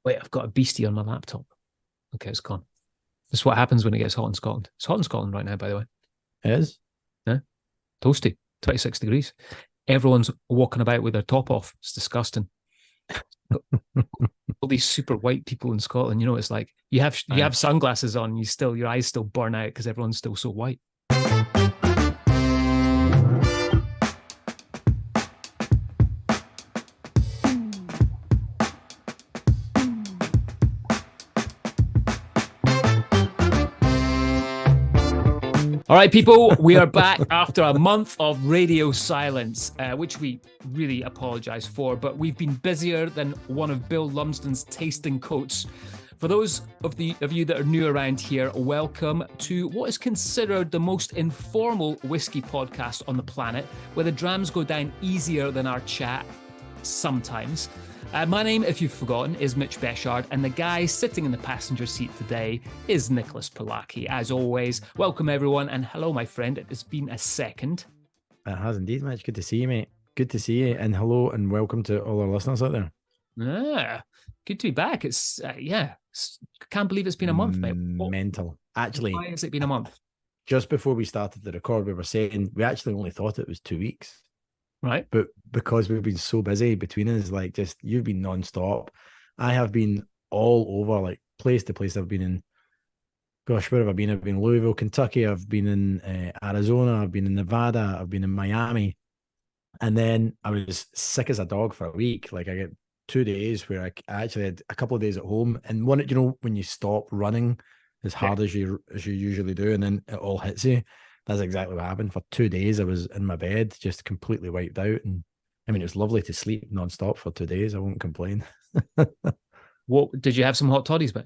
Wait, I've got a beastie on my laptop. Okay, it's gone. This is what happens when it gets hot in Scotland. It's hot in Scotland right now, by the way. It is. Yeah, toasty, 26 degrees. Everyone's walking about with their top off. It's disgusting. All these super white people in Scotland, it's like you have sunglasses on, your eyes still burn out because everyone's still so white. All right, people, we are back after a month of radio silence, which we really apologise for, but we've been busier than one of Bill Lumsden's tasting coats. For those of you that are new around here, welcome to what is considered the most informal whiskey podcast on the planet, where the drams go down easier than our chat sometimes. My name, if you've forgotten, is Mitch Beshard, and the guy sitting in the passenger seat today is Nicholas Polacki. As always, welcome everyone, and hello, my friend. It has been a second. It has indeed, Mitch. Good to see you, mate. Good to see you, and hello, and welcome to all our listeners out there. Yeah, good to be back. It's can't believe it's been a month, mate. Mental. Actually, why has it been a month? Just before we started the record, we were saying we actually only thought it was 2 weeks. Right. But because we've been so busy between us, like just you've been non-stop. I have been all over, like place to place. I've been in, gosh, where have I been? I've been in Louisville, Kentucky. I've been in Arizona. I've been in Nevada. I've been in Miami. And then I was sick as a dog for a week. Like I get 2 days where I actually had a couple of days at home. And one, when you stop running as hard as you usually do, and then it all hits you. That's exactly what happened. For 2 days, I was in my bed, just completely wiped out. And I mean, it was lovely to sleep nonstop for 2 days. I won't complain. What did you have? Some hot toddies, but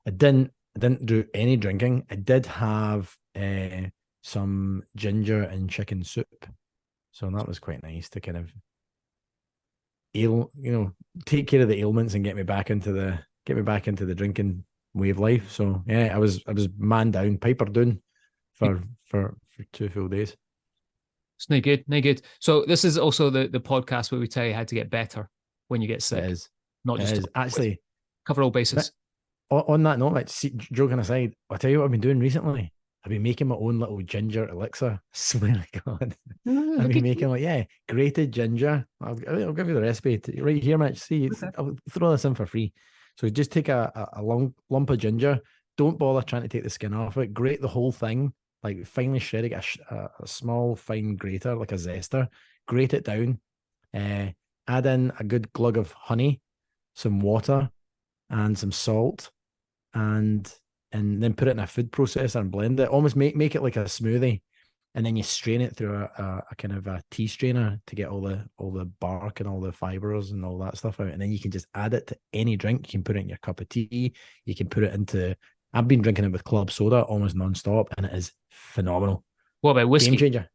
I didn't do any drinking. I did have some ginger and chicken soup, so that was quite nice to kind of take care of the ailments and get me back into the drinking way of life. So yeah, I was man down, piper down. For 2 full days. It's no good. So this is also the podcast where we tell you how to get better when you get sick. It is. Not it just is. Actually cover all bases. On that note, joking aside, I'll tell you what I've been doing recently. I've been making my own little ginger elixir. I swear to God. I've been making grated ginger. I'll give you the recipe right here, Mitch. See, okay. I'll throw this in for free. So just take a long lump of ginger. Don't bother trying to take the skin off it. Grate the whole thing. Like finely shredded, a small fine grater, like a zester, grate it down, add in a good glug of honey, some water, and some salt, and then put it in a food processor and blend it. Almost make it like a smoothie, and then you strain it through a kind of a tea strainer to get all the bark and all the fibers and all that stuff out. And then you can just add it to any drink. You can put it in your cup of tea. You can put it into. I've been drinking it with club soda almost non-stop, and it is phenomenal. What about whiskey? Game changer.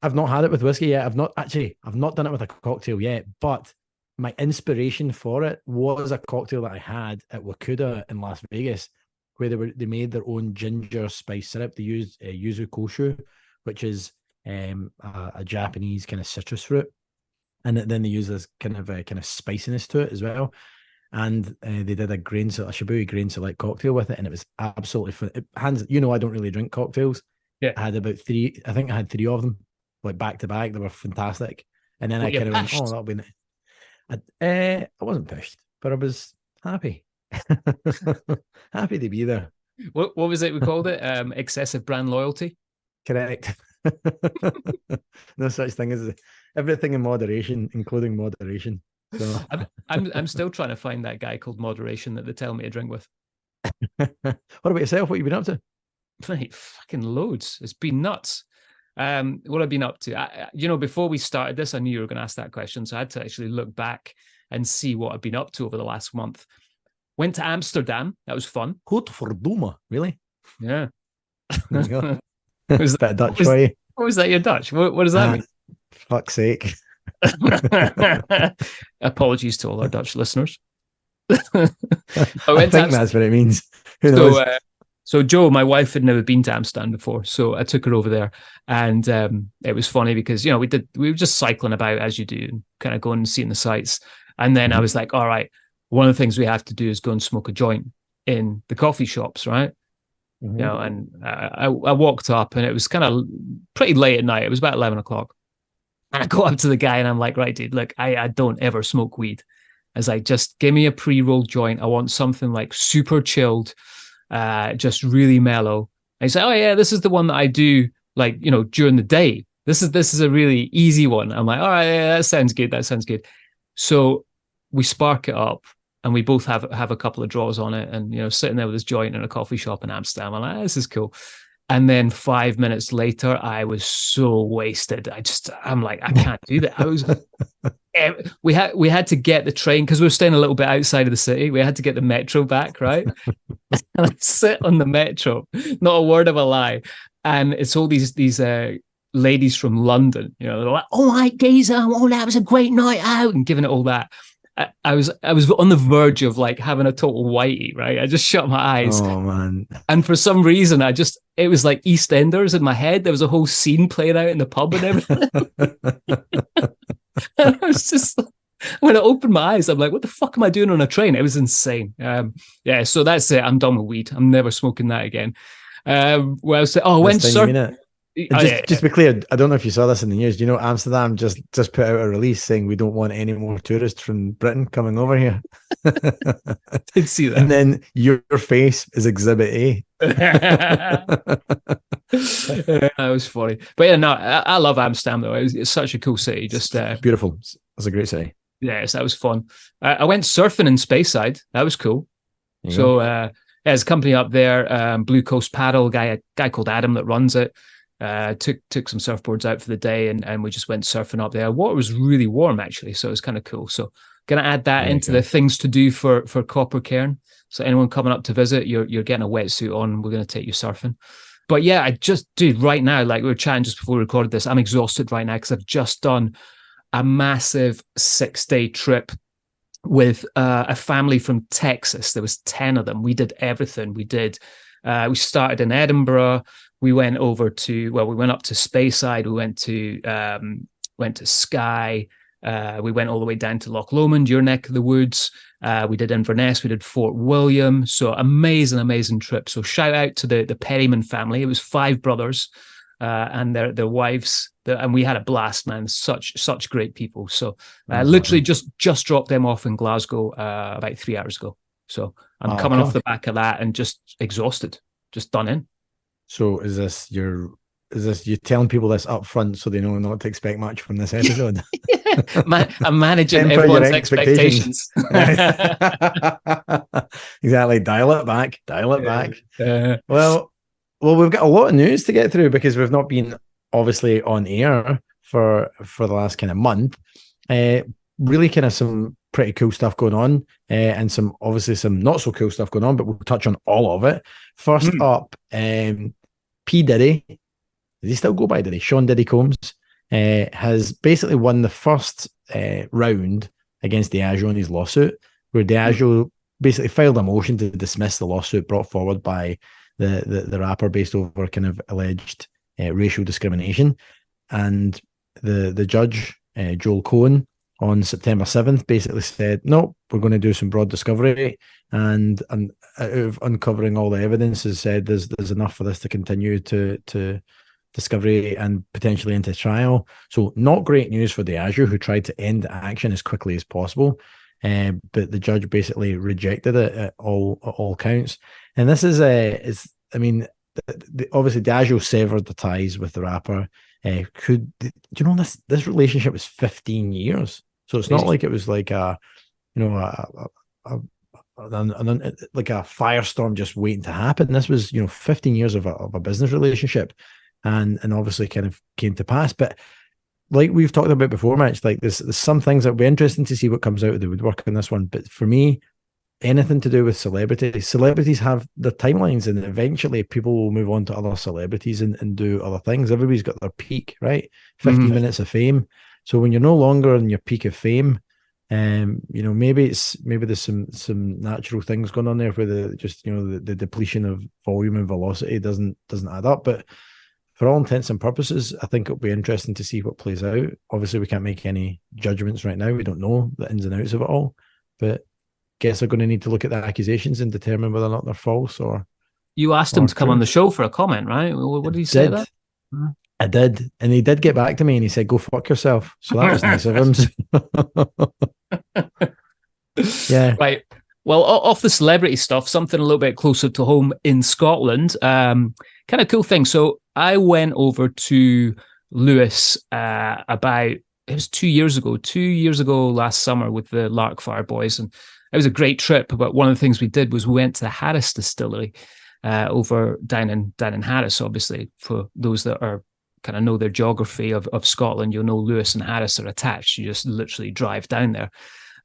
I've not had it with whiskey yet. I've not done it with a cocktail yet, but my inspiration for it was a cocktail that I had at Wakuda in Las Vegas, where they made their own ginger spice syrup. They used yuzu koshu, which is a Japanese kind of citrus fruit, and then they use this kind of spiciness to it as well. And they did a Shibuya grain select cocktail with it, and it was absolutely fun. I don't really drink cocktails. Yeah, I had about 3. I think I had 3 of them, like back to back. They were fantastic. And then I kind of went, "Oh, that'll be." I wasn't pushed, but I was happy, happy to be there. What was it we called it? Excessive brand loyalty. Correct. No such thing as everything in moderation, including moderation. So I'm still trying to find that guy called moderation that they tell me to drink with. What about yourself? What have you been up to? Mate, fucking loads. It's been nuts. What I've been up to. Before we started this, I knew you were going to ask that question, so I had to actually look back and see what I've been up to over the last month. Went to Amsterdam. That was fun. Godverdomme, really? Yeah. Was that Dutch for you? What was that? Your Dutch? What does that mean? Fuck's sake. Apologies to all our Dutch listeners. I think that's what it means. Who knows? So Joe, my wife, had never been to Amsterdam before, so I took her over there, and it was funny because we were just cycling about as you do, kind of going and seeing the sights, and then I was like, all right, one of the things we have to do is go and smoke a joint in the coffee shops, right? Mm-hmm. You know, and I walked up, and it was kind of pretty late at night. It was about 11 o'clock. And I go up to the guy and I'm like, right, dude, look, I don't ever smoke weed. I was like, just give me a pre-rolled joint. I want something like super chilled, just really mellow. And he's like, oh yeah, this is the one that I do like, you know, during the day. This is a really easy one. I'm like, all right, yeah, that sounds good. That sounds good. So we spark it up, and we both have a couple of draws on it, and, you know, sitting there with this joint in a coffee shop in Amsterdam. I'm like, this is cool. And then 5 minutes later, I was so wasted. I'm like, I can't do that. I was, we had to get the train, because we were staying a little bit outside of the city. We had to get the metro back, right? And I sit on the metro, not a word of a lie. And it's all these ladies from London, you know, they're like, oh my geezer, oh, that was a great night out, and giving it all that. I was on the verge of like having a total whitey, right? I just shut my eyes. Oh man. And for some reason, it was like EastEnders in my head. There was a whole scene playing out in the pub and everything. And I was just, when I opened my eyes, I'm like, what the fuck am I doing on a train? It was insane. Yeah, so that's it. I'm done with weed. I'm never smoking that again. Well, I was, I went surfing. Just to be clear, I don't know if you saw this in the news. Do you know Amsterdam just put out a release saying we don't want any more tourists from Britain coming over here? I did see that. And then your face is Exhibit A. That was funny. But yeah, no, I love Amsterdam though. It's such a cool city. Just beautiful. It's a great city. Yes, that was fun. I went surfing in Speyside. That was cool. So there's a company up there, Blue Coast Paddle, a guy called Adam that runs it. Took some surfboards out for the day, and we just went surfing up there. Water was really warm actually, so it was kind of cool. So gonna add that into the things to do for Copper Cairn. So anyone coming up to visit, you're getting a wetsuit on. We're gonna take you surfing. But yeah, dude, right now, like we were chatting just before we recorded this, I'm exhausted right now because I've just done a massive 6-day trip with a family from Texas. There was 10 of them. We did everything. We started in Edinburgh. We went up to Speyside. We went to Skye. We went all the way down to Loch Lomond, your neck of the woods. We did Inverness. We did Fort William. So amazing trip. So shout out to the Perryman family. It was 5 brothers and their wives. And we had a blast, man. Such great people. So literally just dropped them off in Glasgow about 3 hours ago. So I'm coming off the back of that and just exhausted, just done in. So is this you telling people this up front so they know not to expect much from this episode? I'm managing everyone's expectations. Exactly. Dial it back. Well, we've got a lot of news to get through because we've not been obviously on air for the last kind of month. Really kind of some pretty cool stuff going on, and some not so cool stuff going on, but we'll touch on all of it. First up, P. Diddy, does he still go by Diddy? Sean Diddy Combs has basically won the first round against Diageo in his lawsuit, where Diageo basically filed a motion to dismiss the lawsuit brought forward by the rapper based over kind of alleged racial discrimination. And the judge, Joel Cohen, on September 7th basically said, no, we're going to do some broad discovery, and out of uncovering all the evidence has said there's enough for this to continue to discovery and potentially into trial. So not great news for Diageo, who tried to end action as quickly as possible, but the judge basically rejected it at all counts. And this is obviously Diageo severed the ties with the rapper. Do you know this relationship was 15 years? So it's not like it was like like a firestorm just waiting to happen. This was 15 years of a business relationship, and obviously kind of came to pass. But like we've talked about before, Mitch, like there's some things that will be interesting to see what comes out of the woodwork on this one. But for me, anything to do with celebrities have their timelines, and eventually people will move on to other celebrities and do other things. Everybody's got their peak, right? 15 minutes of fame. So when you're no longer in your peak of fame, maybe there's some natural things going on there where the depletion of volume and velocity doesn't add up. But for all intents and purposes, I think it'll be interesting to see what plays out. Obviously, we can't make any judgments right now. We don't know the ins and outs of it all, but guess they're going to need to look at the accusations and determine whether or not they're false or. You asked him to come on the show for a comment, right? What did he say? That I did, and he did get back to me, and he said, "Go fuck yourself." So that was nice of him. Yeah. Right. Well, off the celebrity stuff, something a little bit closer to home in Scotland. Kind of cool thing. So I went over to Lewis about, it was 2 years ago last summer with the Larkfire boys, and it was a great trip. But one of the things we did was we went to the Harris distillery over down in Harris. Obviously, for those that are kind of know their geography of Scotland, you'll know Lewis and Harris are attached. You just literally drive down there.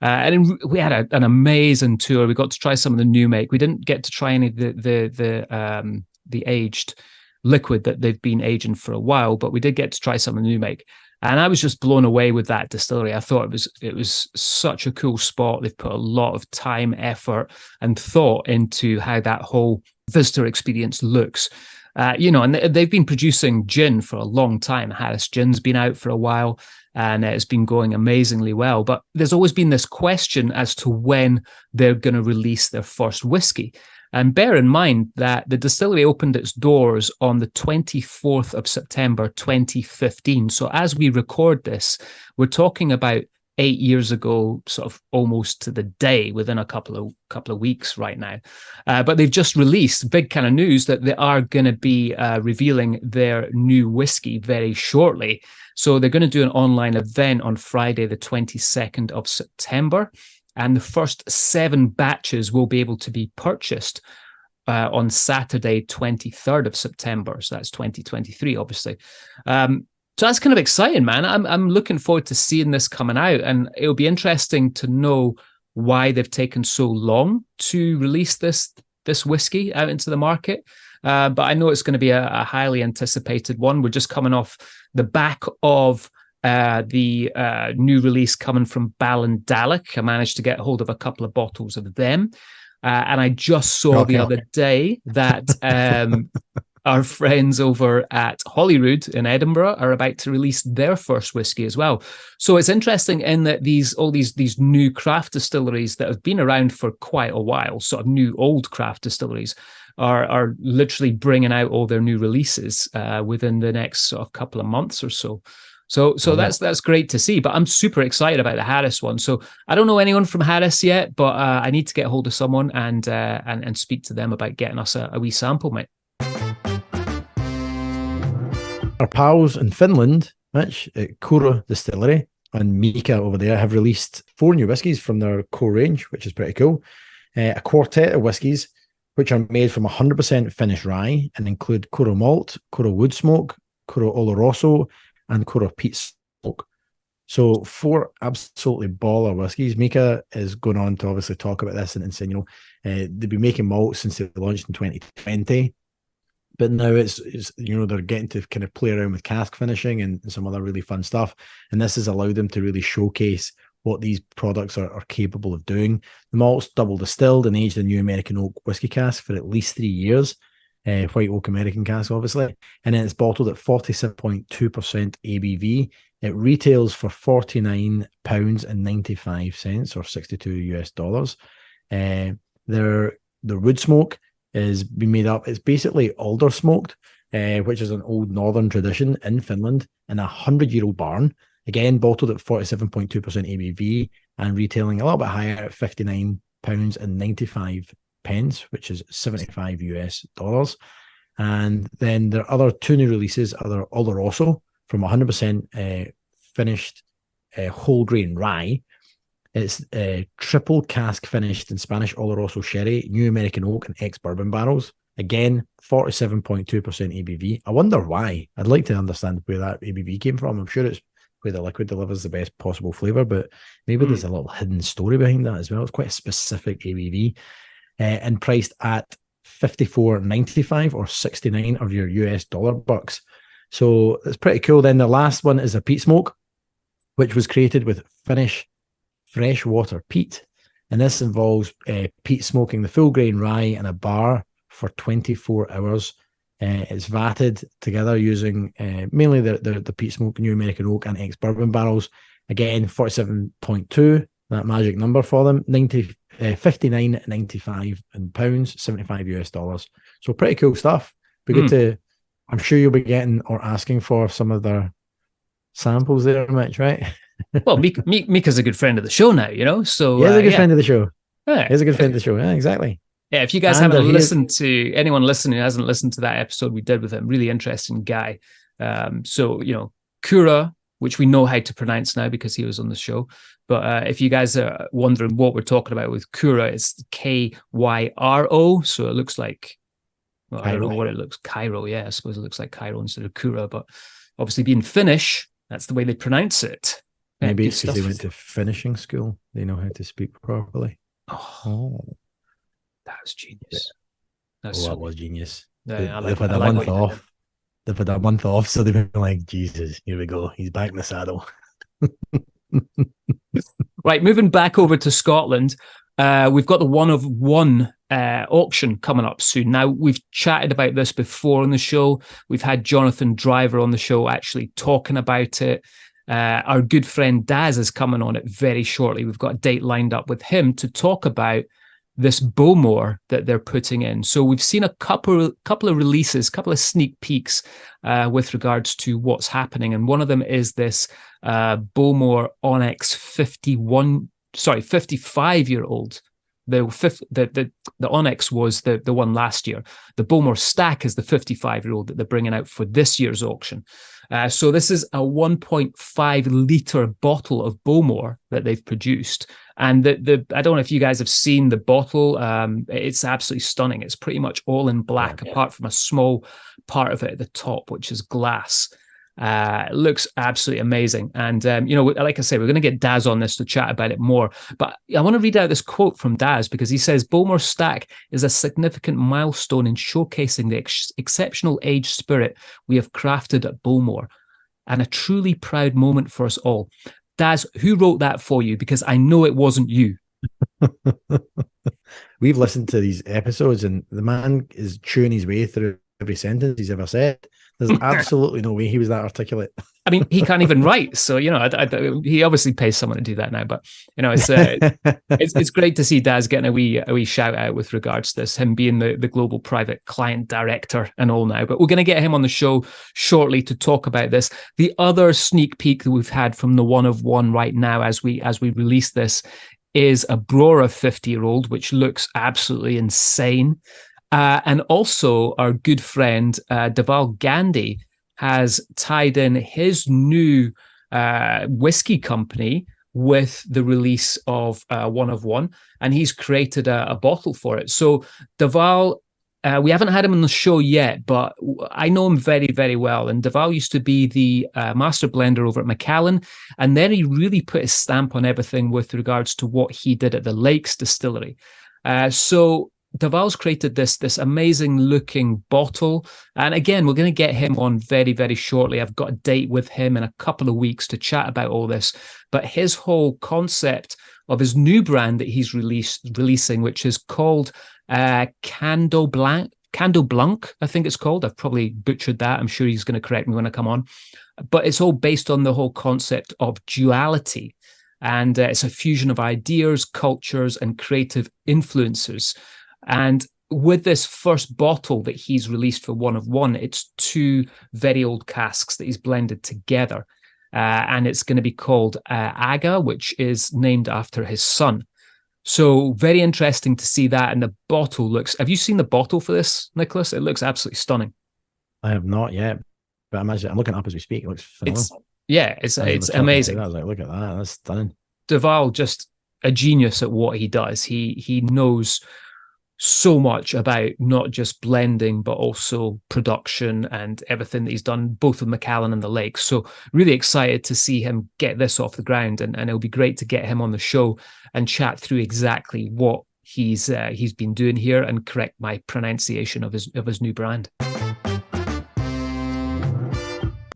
And we had an amazing tour. We got to try some of the new make. We didn't get to try any of the aged liquid that they've been aging for a while, but we did get to try some of the new make. And I was just blown away with that distillery. I thought it was such a cool spot. They've put a lot of time, effort, and thought into how that whole visitor experience looks. And they've been producing gin for a long time. Harris Gin's been out for a while, and it's been going amazingly well. But there's always been this question as to when they're going to release their first whiskey. And bear in mind that the distillery opened its doors on the 24th of September, 2015. So as we record this, we're talking about 8 years ago, sort of almost to the day, within a couple of weeks right now. But they've just released big kind of news that they are going to be revealing their new whiskey very shortly. So they're going to do an online event on Friday, the 22nd of September. And the first 7 batches will be able to be purchased on Saturday, 23rd of September. So that's 2023, obviously. So that's kind of exciting, man. I'm looking forward to seeing this coming out, and it'll be interesting to know why they've taken so long to release this whiskey out into the market. But I know it's going to be a highly anticipated one. We're just coming off the back of the new release coming from Ballindalloch. I managed to get hold of a couple of bottles of them. And I just saw the other day that our friends over at Holyrood in Edinburgh are about to release their first whiskey as well. So it's interesting in that all these new craft distilleries that have been around for quite a while, sort of new old craft distilleries, are literally bringing out all their new releases within the next sort of couple of months or so. So that's great to see. But I'm super excited about the Harris one. So I don't know anyone from Harris yet, but I need to get hold of someone and speak to them about getting us a wee sample, mate. Our pals in Finland, Mitch, at Kura Distillery and Mika over there, have released 4 new whiskies from their core range, which is pretty cool. A quartet of whiskies, which are made from 100% Finnish rye and include Kura malt, Kura wood smoke, Kura Oloroso, and Kura peat smoke. So 4 absolutely baller whiskies. Mika is going on to obviously talk about this and saying, they've been making malt since they launched in 2020. But now it's they're getting to kind of play around with cask finishing and some other really fun stuff. And this has allowed them to really showcase what these products are capable of doing. The malt's double distilled and aged in new American oak whiskey cask for at least 3 years. White oak American cask, obviously. And then it's bottled at 47.2% ABV. It retails for £49.95 or $62 US. Their wood smoke is being made up. It's basically alder smoked, which is an old northern tradition in Finland, in a 100-year-old barn. Again, bottled at 47.2% ABV and retailing a little bit higher at £59.95, which is $75 US. And then their other 2 new releases are their Oloroso from 100% finished whole grain rye. It's triple cask finished in Spanish Oloroso sherry, new American oak, and ex-bourbon barrels. Again, 47.2% ABV. I wonder why. I'd like to understand where that ABV came from. I'm sure it's where the liquid delivers the best possible flavour, but maybe there's a little hidden story behind that as well. It's quite a specific ABV. And priced at $54.95 or 69 of your US dollar bucks. So it's pretty cool. Then the last one is a peat smoke, which was created with Finnish freshwater peat. And this involves peat smoking the full grain rye in a bar for 24 hours. It's vatted together using mainly the peat smoke, new American oak, and ex-bourbon barrels. Again, 47.2, that magic number for them. $59.95 in pounds, $75 US. So pretty cool stuff. Be good to. I'm sure you'll be getting or asking for some of their samples there, Mitch, right? Well, Mika's a good friend of the show now, you know. So he's a good friend of the show. Yeah. He's a good friend of the show. Yeah, exactly. Yeah, if you guys haven't listened to, anyone listening who hasn't listened to that episode we did with him, really interesting guy. So, you know, Kura, which we know how to pronounce now because he was on the show. But if you guys are wondering what we're talking about with Kura, it's Kyro. So it looks like, well, I don't know what it looks. Cairo, yeah, I suppose it looks like Cairo instead of Kura. But obviously being Finnish, that's the way they pronounce it. Maybe it's because they went to finishing school. They know how to speak properly. Oh. That was genius. That was genius. Yeah, they've had a month off. They've had a month off, so they've been like, Jesus, here we go. He's back in the saddle. Right, moving back over to Scotland, we've got the one of one auction coming up soon. Now, we've chatted about this before on the show. We've had Jonathan Driver on the show actually talking about it. Our good friend Daz is coming on it very shortly. We've got a date lined up with him to talk about this Bowmore that they're putting in. So we've seen a couple of releases, couple of sneak peeks with regards to what's happening. And one of them is this Bowmore Onyx 55-year-old. The Onyx was the one last year. The Bowmore Stack is the 55-year-old that they're bringing out for this year's auction. So this is a 1.5 litre bottle of Bowmore that they've produced. And I don't know if you guys have seen the bottle. It's absolutely stunning. It's pretty much all in black, apart from a small part of it at the top, which is glass. It looks absolutely amazing. And, you know, like I say, we're going to get Daz on this to chat about it more. But I want to read out this quote from Daz because he says, Bowmore Stack is a significant milestone in showcasing the exceptional aged spirit we have crafted at Bowmore, and a truly proud moment for us all. Daz, who wrote that for you? Because I know it wasn't you. We've listened to these episodes and the man is chewing his way through every sentence he's ever said. There's absolutely no way he was that articulate. I mean, he can't even write. So, you know, he obviously pays someone to do that now. But, you know, it's great to see Daz getting a wee shout out with regards to this, him being the global private client director and all now. But we're going to get him on the show shortly to talk about this. The other sneak peek that we've had from the one of one right now as we release this is a Brora 50-year-old, which looks absolutely insane. And also our good friend, Deval Gandhi, has tied in his new whiskey company with the release of one of one, and he's created a bottle for it. So Deval, we haven't had him on the show yet, but I know him very, very well. And Deval used to be the master blender over at Macallan, and then he really put his stamp on everything with regards to what he did at the Lakes Distillery. So Deval's created this amazing looking bottle. And again, we're going to get him on very, very shortly. I've got a date with him in a couple of weeks to chat about all this. But his whole concept of his new brand that he's releasing, which is called Cando Blanc, I think it's called. I've probably butchered that. I'm sure he's going to correct me when I come on. But it's all based on the whole concept of duality. And it's a fusion of ideas, cultures, and creative influences. And with this first bottle that he's released for one of one, it's two very old casks that he's blended together. And it's going to be called Aga, which is named after his son. So very interesting to see that. And the bottle looks... Have you seen the bottle for this, Nicholas? It looks absolutely stunning. I have not yet, but I'm looking it up as we speak. It looks phenomenal. It's amazing. I was like, look at that. That's stunning. Deval, just a genius at what he does. He knows so much about not just blending, but also production and everything that he's done, both with Macallan and the Lakes. So really excited to see him get this off the ground. And it'll be great to get him on the show and chat through exactly what he's been doing here and correct my pronunciation of his new brand.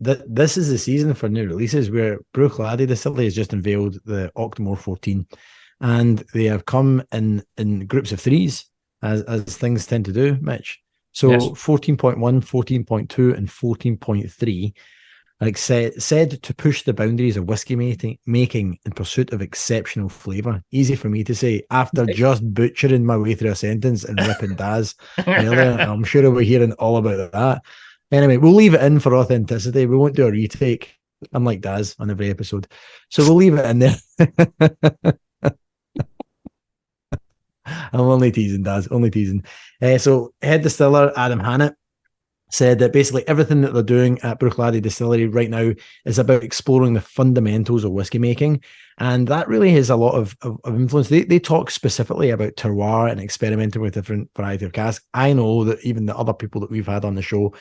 This is the season for new releases where Bruichladdich Distillery has just unveiled the Octomore 14, and they have come in groups of threes, as things tend to do, Mitch. So yes. 14.1, 14.2, and 14.3. Like said to push the boundaries of whiskey making in pursuit of exceptional flavour. Easy for me to say after just butchering my way through a sentence and ripping Daz earlier. I'm sure we're hearing all about that. Anyway, we'll leave it in for authenticity. We won't do a retake, unlike Daz on every episode. So we'll leave it in there. I'm only teasing, Daz, only teasing. So head distiller Adam Hannett said that basically everything that they're doing at Bruichladdich Distillery right now is about exploring the fundamentals of whiskey making. And that really has a lot of influence. They talk specifically about terroir and experimenting with different variety of casks. I know that even the other people that we've had on the show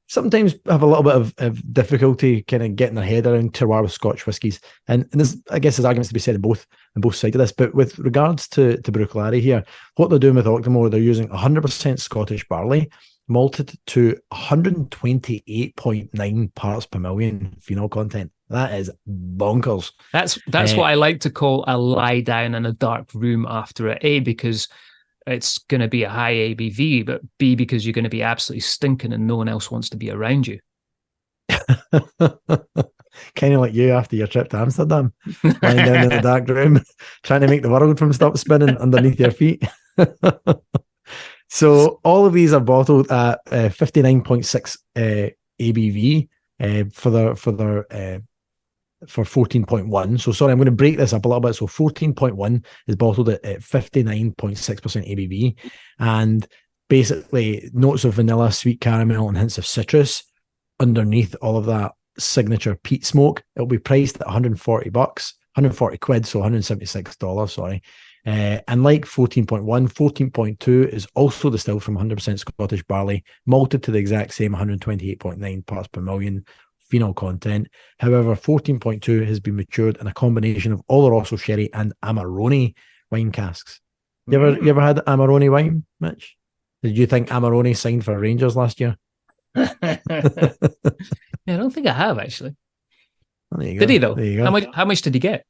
sometimes have a little bit of difficulty kind of getting their head around terroir with Scotch whiskies. And there's, I guess, there's arguments to be said on both sides of this. But with regards to Bruichladdich here, what they're doing with Octomore, they're using 100% Scottish barley, malted to 128.9 parts per million phenol content. That is bonkers. That's what I like to call a lie down in a dark room after it. A, because it's going to be a high ABV, but B, because you're going to be absolutely stinking and no one else wants to be around you. Kind of like you after your trip to Amsterdam, lying down in a dark room, trying to make the world from stop spinning underneath your feet. So all of these are bottled at 59.6 ABV for 14.1. So sorry, I'm going to break this up a little bit. So 14.1 is bottled at 59.6% ABV, and basically notes of vanilla, sweet caramel, and hints of citrus underneath all of that signature peat smoke. It'll be priced at $140, 140 quid, so $176. Sorry. And like 14.1, 14.2 is also distilled from 100% Scottish barley, malted to the exact same 128.9 parts per million phenol content. However, 14.2 has been matured in a combination of Oloroso sherry and Amarone wine casks. You ever had Amarone wine, Mitch? Did you think Amarone signed for Rangers last year? Yeah, I don't think I have, actually. Well, there you did go. he though? There you go. How much did he get?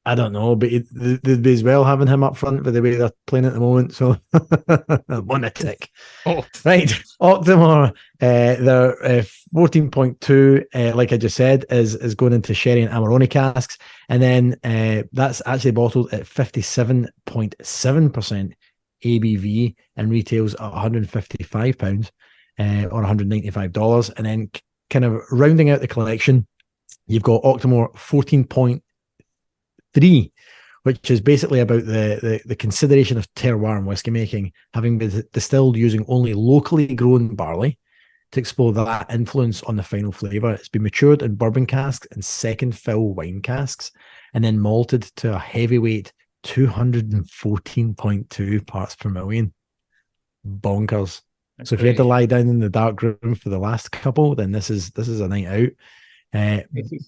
I don't know, but they'd be as well having him up front with the way they're playing at the moment. So one a tick. Oh. Right. Octomore, they're 14.2, like I just said, is going into sherry and Amarone casks. And then that's actually bottled at 57.7% ABV and retails at £155 or $195. And then kind of rounding out the collection, you've got Octomore 14.3, which is basically about the consideration of terroir and whiskey making, having been distilled using only locally grown barley to explore that influence on the final flavour. It's been matured in bourbon casks and second fill wine casks, and then malted to a heavyweight 214.2 parts per million. Bonkers. That's so if you had to lie down in the dark room for the last couple, then this is a night out.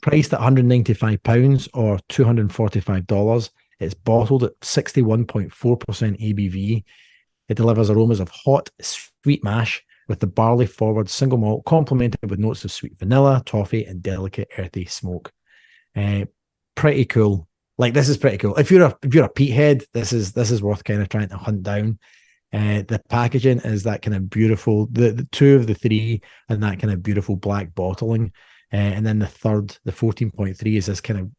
Priced at £195 or $245. It's bottled at 61.4% ABV. It delivers aromas of hot, sweet mash with the barley forward single malt, complemented with notes of sweet vanilla, toffee, and delicate earthy smoke. Pretty cool. Like, this is pretty cool. If you're a peat head, this is worth kind of trying to hunt down. The packaging is that kind of beautiful. The two of the three and that kind of beautiful black bottling. And then the third, the 14.3, is this kind of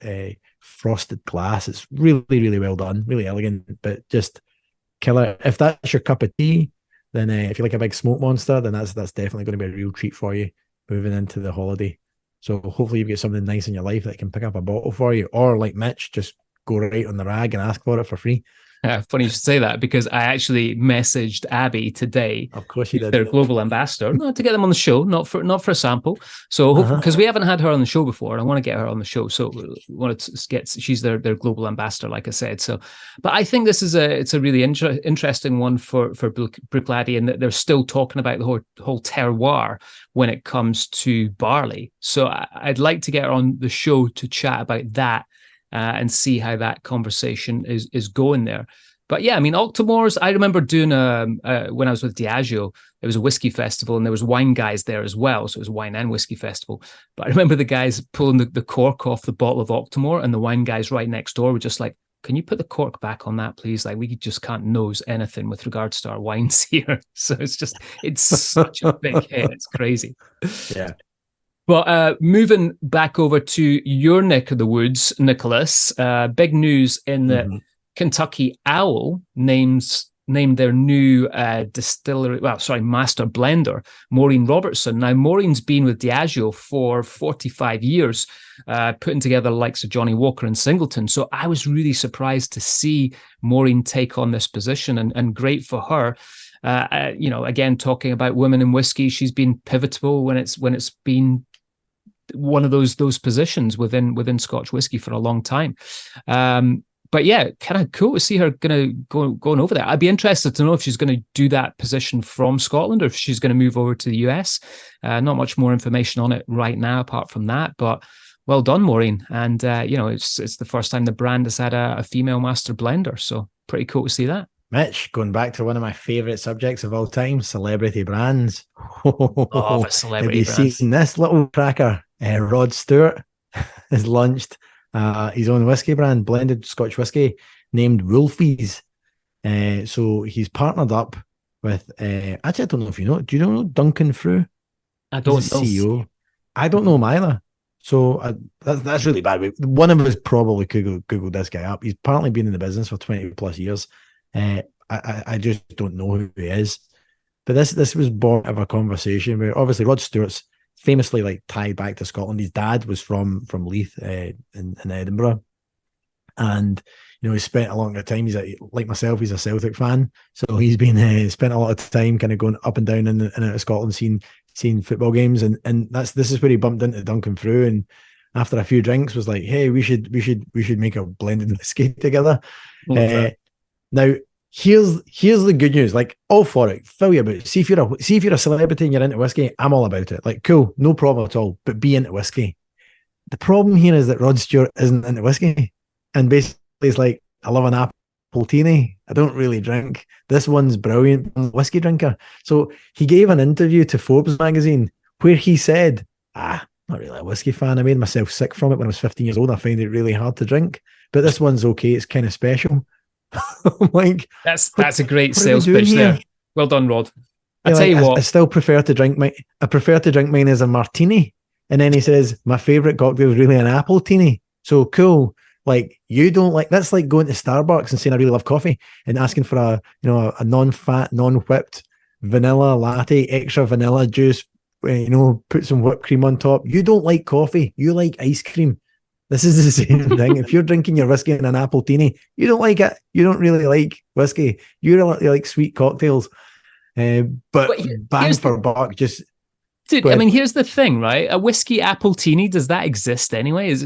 frosted glass. It's really, really well done, really elegant, but just killer. If that's your cup of tea, then if you like a big smoke monster, then that's definitely going to be a real treat for you moving into the holiday. So hopefully you get something nice in your life that can pick up a bottle for you, or like Mitch, just go right on the rag and ask for it for free. Funny you should say that, because I actually messaged Abby today. Of course you did. Their global ambassador, not to get them on the show, not for a sample. So because we haven't had her on the show before, and I want to get her on the show. So we want to get, she's their global ambassador, like I said. So, but I think this is it's a really interesting one for Bruichladdich, and that they're still talking about the whole terroir when it comes to barley. So I'd like to get her on the show to chat about that. And see how that conversation is going there. But yeah, I mean, Octomores, I remember doing when I was with Diageo, it was a whiskey festival and there was wine guys there as well. So it was a wine and whiskey festival. But I remember the guys pulling the cork off the bottle of Octomore, and the wine guys right next door were just like, can you put the cork back on that, please? Like, we just can't nose anything with regards to our wines here. So it's such a big hit. It's crazy. Yeah. But moving back over to your neck of the woods, Nicholas, big news in the Kentucky Owl named their new master blender, Maureen Robertson. Now, Maureen's been with Diageo for 45 years, putting together the likes of Johnny Walker and Singleton. So I was really surprised to see Maureen take on this position, and great for her. Again, talking about women in whiskey, she's been pivotal when it's been one of those positions within Scotch whiskey for a long time. But yeah, kind of cool to see her going over there. I'd be interested to know if she's going to do that position from Scotland or if she's going to move over to the US. Not much more information on it right now apart from that, but well done, Maureen. And it's the first time the brand has had a female master blender, so pretty cool to see that. Mitch, going back to one of my favourite subjects of all time, celebrity brands. Love a celebrity Have you seen this little cracker? Rod Stewart has launched his own whiskey brand, blended Scotch whiskey, named Wolfies. So he's partnered up with, actually, I don't know if you know, do you know Duncan Frew? I don't know. CEO. I don't know him either. So that's really bad. One of us probably could Google this guy up. He's apparently been in the business for 20 plus years. I just don't know who he is. But this was born of a conversation where obviously Rod Stewart's famously like tied back to Scotland. His dad was from Leith in Edinburgh, and he spent a long time. He's like myself. He's a Celtic fan, so he's been spent a lot of time kind of going up and down in and out of Scotland, seeing football games, and this is where he bumped into Duncan Frew, and after a few drinks was like, hey, we should make a blended whiskey together. Okay. Now here's the good news. Like, all for it. Fill your boot. See if you're a celebrity and you're into whiskey, I'm all about it. Like, cool, no problem at all. But be into whiskey. The problem here is that Rod Stewart isn't into whiskey, and basically it's like, I love an appletini. I don't really drink. This one's brilliant. I'm a whiskey drinker. So he gave an interview to Forbes magazine where he said, not really a whiskey fan. I made myself sick from it when I was 15 years old. I find it really hard to drink, but this one's okay. It's kind of special. Like, that's a great sales pitch there. Well done, Rod. I tell you what, I still prefer to drink mine as a martini. And then he says, my favorite cocktail is really an appletini. So cool. Like, you don't like, that's like going to Starbucks and saying I really love coffee and asking for a non-fat, non-whipped vanilla latte, extra vanilla juice, put some whipped cream on top. You don't like coffee. You like ice cream. This is the same thing. If you're drinking your whiskey in an appletini, you don't like it. You don't really like whiskey. You really like sweet cocktails. But bang for buck, just... Dude, I mean, here's the thing, right? A whiskey appletini, does that exist anyway? Is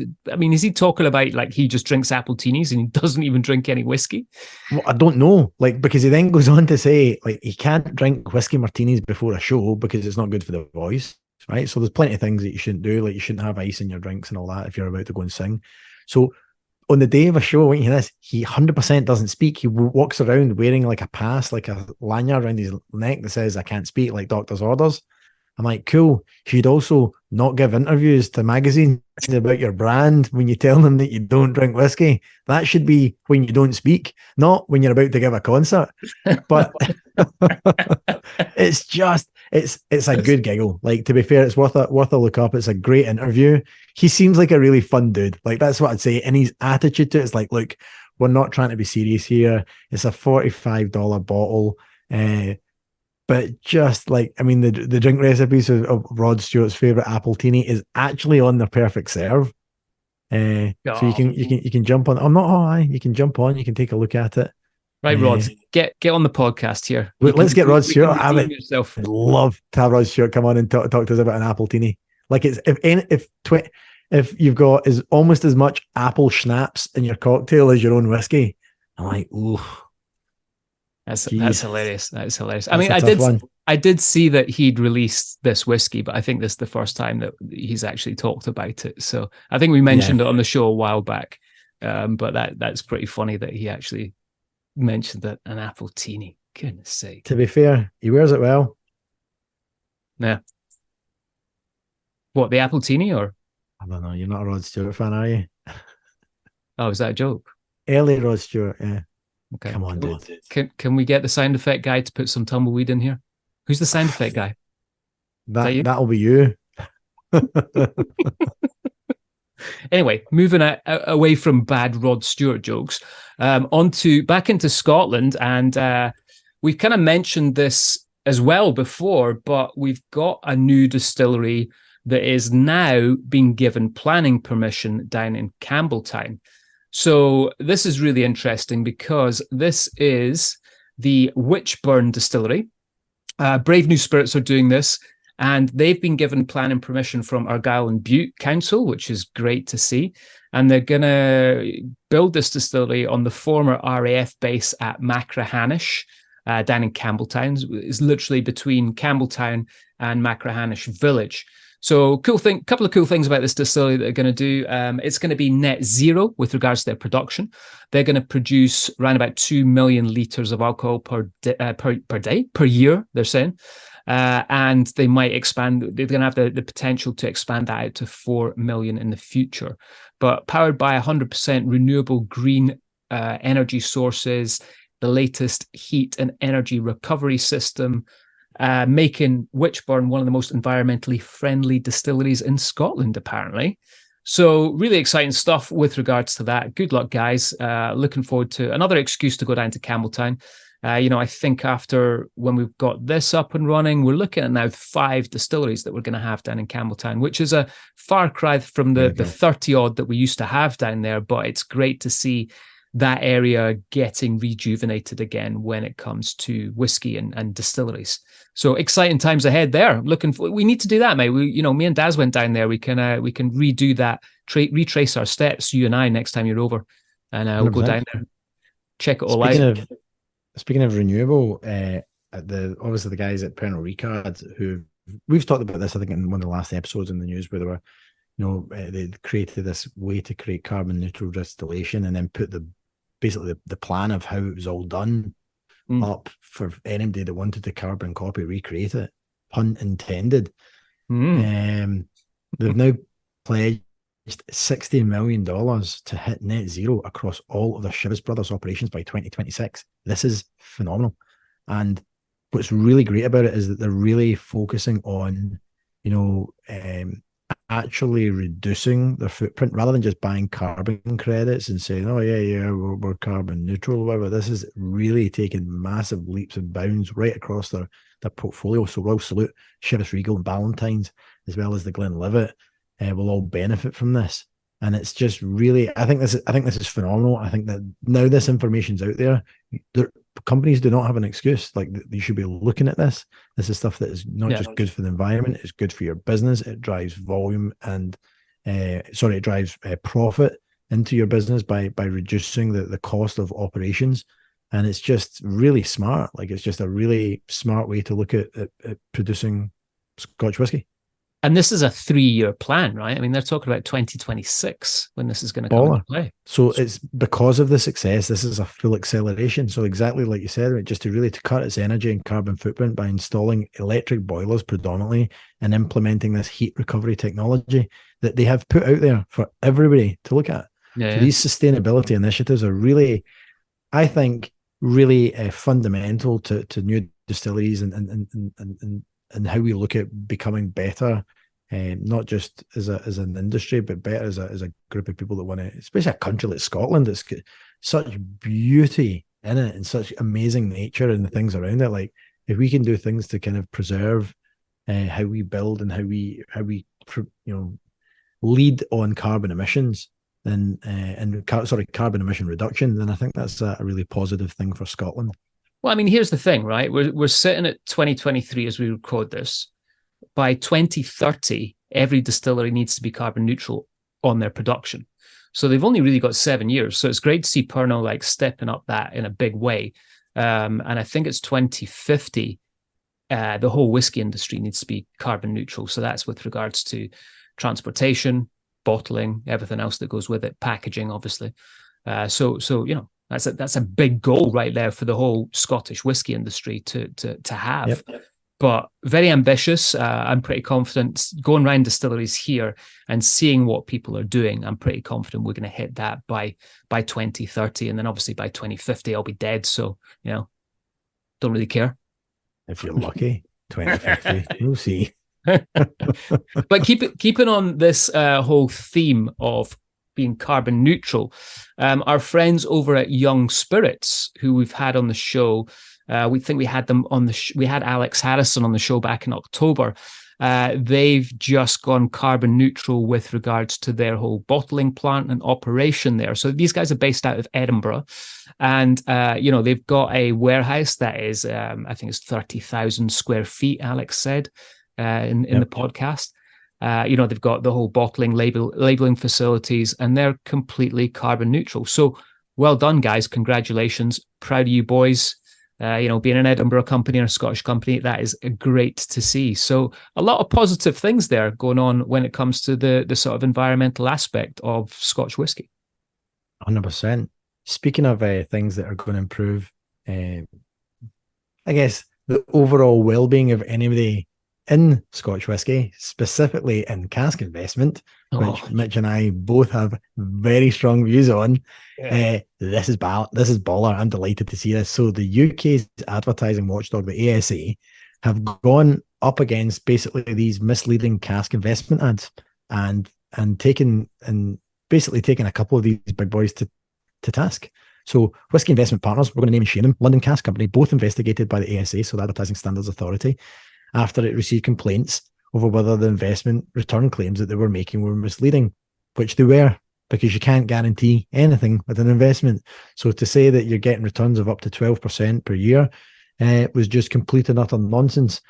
he talking about like he just drinks appletinis and he doesn't even drink any whiskey? Well, I don't know. Like, because he then goes on to say, like, he can't drink whiskey martinis before a show because it's not good for the voice. Right, so there's plenty of things that you shouldn't do, like you shouldn't have ice in your drinks and all that if you're about to go and sing. So on the day of a show, when you hear this, he 100% doesn't speak. He walks around wearing like a pass, like a lanyard around his neck that says "I can't speak," like doctor's orders. I'm like, cool. You'd also not give interviews to magazines about your brand when you tell them that you don't drink whiskey. That should be when you don't speak, not when you're about to give a concert. But it's just, it's a good giggle. Like, to be fair, it's worth a look up. It's a great interview. He seems like a really fun dude. Like, that's what I'd say. And his attitude to it is like, look, we're not trying to be serious here. It's a $45 bottle. But just like, I mean, the drink recipes of Rod Stewart's favorite appletini is actually on their perfect serve. So you can jump on. I'm not. Oh, you can jump on. You can take a look at it. Right, Rod, get on the podcast here. Let's get Rod Stewart. I would love to have Rod Stewart come on and talk to us about an appletini. Like, it's if you've got almost as much apple schnapps in your cocktail as your own whiskey, I'm like, ooh. That's hilarious. That's hilarious. I mean, I did see that he'd released this whiskey, but I think this is the first time that he's actually talked about it. So I think we mentioned it on the show a while back. But that's pretty funny that he actually mentioned that an appletini. Goodness sake. To be fair, he wears it well. Yeah. What, the appletini or? I don't know. You're not a Rod Stewart fan, are you? Oh, is that a joke? Early Rod Stewart, yeah. Okay. Come on, dude. Can we get the sound effect guy to put some tumbleweed in here? Who's the sound effect guy? That'll be you. Anyway, moving away from bad Rod Stewart jokes, back into Scotland, and we've kind of mentioned this as well before, but we've got a new distillery that is now being given planning permission down in Campbelltown. So this is really interesting because this is the Witchburn Distillery. Brave New Spirits are doing this, and they've been given planning permission from Argyll and Bute Council, which is great to see. And they're going to build this distillery on the former RAF base at Machrihanish, down in Campbelltown. It's literally between Campbelltown and Machrihanish village. So couple of cool things about this distillery that they're going to do. It's going to be net zero with regards to their production. They're going to produce around about 2 million litres of alcohol per year, they're saying. And they might expand. They're going to have the potential to expand that out to 4 million in the future. But powered by 100% renewable green energy sources, the latest heat and energy recovery system, making Witchburn one of the most environmentally friendly distilleries in Scotland, apparently. So really exciting stuff with regards to that. Good luck, guys. Looking forward to another excuse to go down to Campbelltown. I think after when we've got this up and running, we're looking at now 5 distilleries that we're going to have down in Campbelltown, which is a far cry from the 30 odd that we used to have down there. But it's great to see that area getting rejuvenated again when it comes to whiskey and distilleries. So exciting times ahead there. We need to do that, mate. Me and Daz went down there. We can redo that, retrace our steps, you and I, next time you're over, and we'll go down there, check it all out. Speaking of renewable, obviously the guys at Pernod Ricard, who we've talked about this, I think, in one of the last episodes in the news, where they were, they created this way to create carbon neutral distillation, and then put basically the plan of how it was all done up for anybody that wanted to carbon copy recreate it, pun intended. They've now pledged $60 million to hit net zero across all of the Chivas Brothers operations by 2026. This is phenomenal. And what's really great about it is that they're really focusing on, actually reducing their footprint rather than just buying carbon credits and saying, oh yeah, we're carbon neutral or whatever. This is really taking massive leaps and bounds right across their portfolio. So we'll salute Chivas Regal and Ballantine's, as well as the Glenlivet. Will all benefit from this, and it's just really, I think this is phenomenal. I think that now this information's out there, companies do not have an excuse. Like, you should be looking at this. This is stuff that is not just good for the environment, it's good for your business. It drives volume and it drives profit into your business by reducing the cost of operations. And it's just really smart. Like, it's just a really smart way to look at producing Scotch whiskey. And this is a 3-year plan, right? I mean, they're talking about 2026 when this is going to come into play. So it's because of the success, this is a full acceleration. So exactly like you said, just to cut its energy and carbon footprint by installing electric boilers predominantly and implementing this heat recovery technology that they have put out there for everybody to look at. So these sustainability initiatives are really, I think, really fundamental to new distilleries and how we look at becoming better, not just as an industry, but better as a group of people that want to, especially a country like Scotland. It's got such beauty in it and such amazing nature and the things around it. Like, if we can do things to kind of preserve how we build and how we lead on carbon emissions, then carbon emission reduction, then I think that's a really positive thing for Scotland. Well, I mean, here's the thing, right? We're sitting at 2023 as we record this. By 2030, every distillery needs to be carbon neutral on their production. So they've only really got 7 years. So it's great to see Pernod stepping up that in a big way. And I think it's 2050. The whole whiskey industry needs to be carbon neutral. So that's with regards to transportation, bottling, everything else that goes with it, packaging, obviously. So that's a big goal right there for the whole Scottish whiskey industry to have. Yep. But very ambitious. I'm pretty confident going around distilleries here and seeing what people are doing. I'm pretty confident we're going to hit that by 2030, and then obviously by 2050 I'll be dead. So don't really care. If you're lucky, 2050, we'll see. But keeping on this whole theme of being carbon neutral, our friends over at Young Spirits, who we've had on the show, we think we had them on we had Alex Harrison on the show back in October. They've just gone carbon neutral with regards to their whole bottling plant and operation there. So these guys are based out of Edinburgh, and they've got a warehouse that is, I think it's 30,000 square feet. Alex said in the podcast. They've got the whole bottling, labeling facilities, and they're completely carbon neutral. So well done, guys! Congratulations, proud of you boys. Being an Edinburgh company or a Scottish company, that is great to see. So a lot of positive things there going on when it comes to the sort of environmental aspect of Scotch whisky. 100%. Speaking of things that are going to improve, I guess, the overall well-being of anybody in Scotch whisky, specifically in cask investment, which Mitch and I both have very strong views on. Yeah. This is baller. I'm delighted to see this. So the UK's advertising watchdog, the ASA, have gone up against basically these misleading cask investment ads and basically taking a couple of these big boys to task. So Whisky Investment Partners, we're going to name and shame them, London Cask Company, both investigated by the ASA, so the Advertising Standards Authority, after it received complaints over whether the investment return claims that they were making were misleading, which they were, because you can't guarantee anything with an investment. So to say that you're getting returns of up to 12% per year was just complete and utter nonsense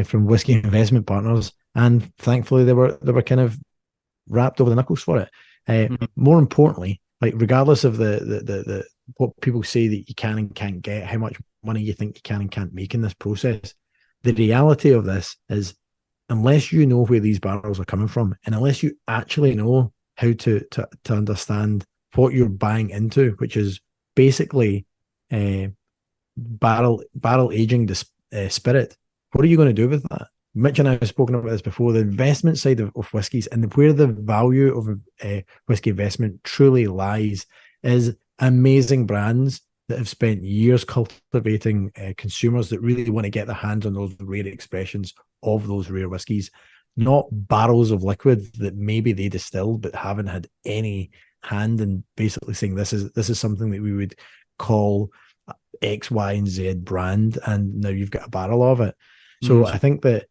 from Whisky Investment Partners. And thankfully, they were kind of wrapped over the knuckles for it. More importantly, like regardless of the what people say that you can and can't get, how much money you think you can and can't make in this process, the reality of this is, unless you know where these barrels are coming from, and unless you actually know how to understand what you're buying into, which is basically barrel aging the spirit, what are you going to do with that? Mitch and I have spoken about this before. The investment side of whiskies, and where the value of whiskey investment truly lies, is amazing brands that have spent years cultivating consumers that really want to get their hands on those rare expressions of those rare whiskies, not barrels of liquid that maybe they distilled but haven't had any hand in basically saying this is something that we would call X, Y, and Z brand, and now you've got a barrel of it. So I think that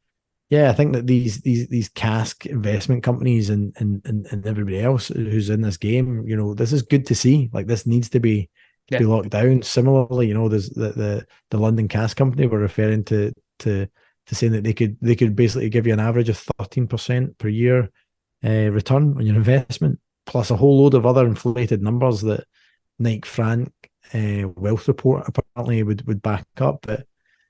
these cask investment companies and everybody else who's in this game, this is good to see. Like, this needs to be locked down. Similarly, there's the London Cask Company were referring to saying that they could basically give you an average of 13% per year return on your investment, plus a whole load of other inflated numbers that Knight Frank Wealth Report apparently would back up. But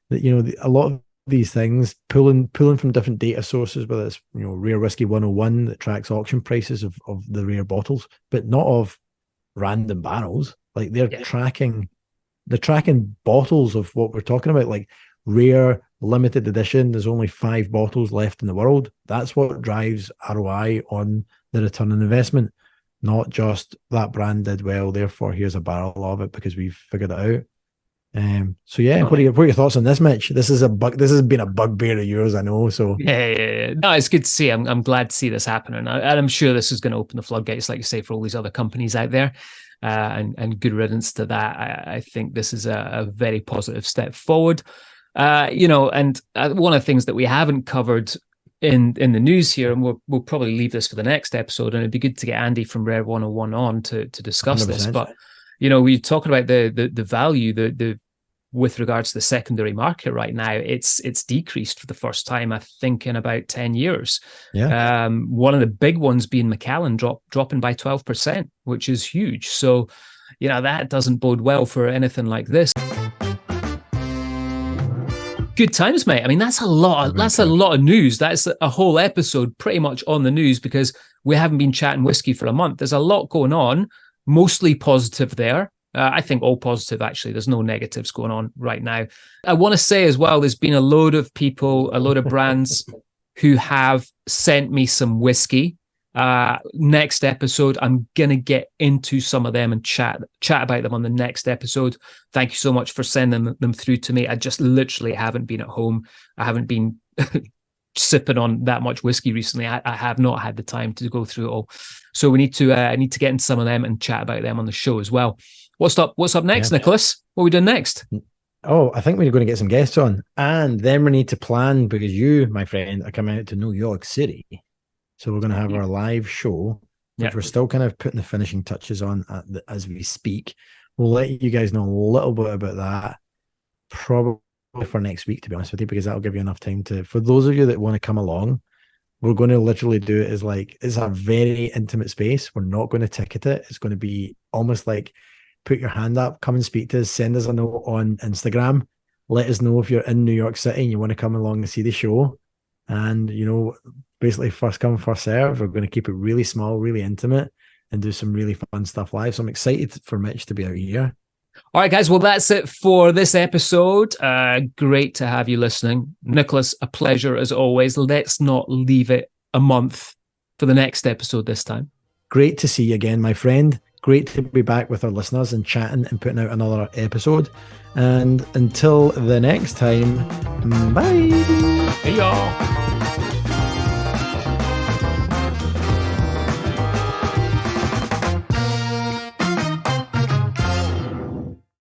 that a lot of these things pulling from different data sources, whether it's Rare Whiskey 101 that tracks auction prices of the rare bottles, but not of random barrels. Like they're tracking bottles of what we're talking about, like rare limited edition. There's only 5 bottles left in the world. That's what drives ROI on the return on investment, not just that brand did well, therefore here's a barrel of it because we've figured it out. What are your thoughts on this, Mitch? This has been a bugbear of yours, I know. So yeah. No, it's good to see. I'm glad to see this happen, and I'm sure this is going to open the floodgates, like you say, for all these other companies out there. And good riddance to that. I think this is a very positive step forward. And one of the things that we haven't covered in the news here, and we'll probably leave this for the next episode, and it'd be good to get Andy from Rare 101 on to discuss 100%. This. But we're talking about the value, with regards to the secondary market right now, it's decreased for the first time, I think, in about 10 years. Yeah. One of the big ones being Macallan dropping by 12%, which is huge. So, that doesn't bode well for anything like this. Good times, mate. I mean, that's a lot of news. That's a whole episode pretty much on the news, because we haven't been chatting whiskey for a month. There's a lot going on, mostly positive there. I think all positive, actually. There's no negatives going on right now. I want to say as well, there's been a load of brands who have sent me some whiskey. Next episode, I'm going to get into some of them and chat about them on the next episode. Thank you so much for sending them through to me. I just literally haven't been at home. I haven't been sipping on that much whiskey recently. I have not had the time to go through it all. So we need to get into some of them and chat about them on the show as well. What's up next, Nicholas? What are we doing next? Oh, I think we're going to get some guests on, and then we need to plan, because you, my friend, are coming out to New York City. So we're going to have our live show, which we're still kind of putting the finishing touches on as we speak. We'll let you guys know a little bit about that probably for next week, to be honest with you, because that'll give you enough time for those of you that want to come along. We're going to literally do it as it's a very intimate space. We're not going to ticket it. It's going to be almost like, put your hand up, come and speak to us, send us a note on Instagram. Let us know if you're in New York City and you want to come along and see the show. And, basically first come, first serve. We're going to keep it really small, really intimate, and do some really fun stuff live. So I'm excited for Mitch to be out here. All right, guys. Well, that's it for this episode. Great to have you listening. Nicholas, a pleasure as always. Let's not leave it a month for the next episode this time. Great to see you again, my friend. Great to be back with our listeners and chatting and putting out another episode. And until the next time, bye.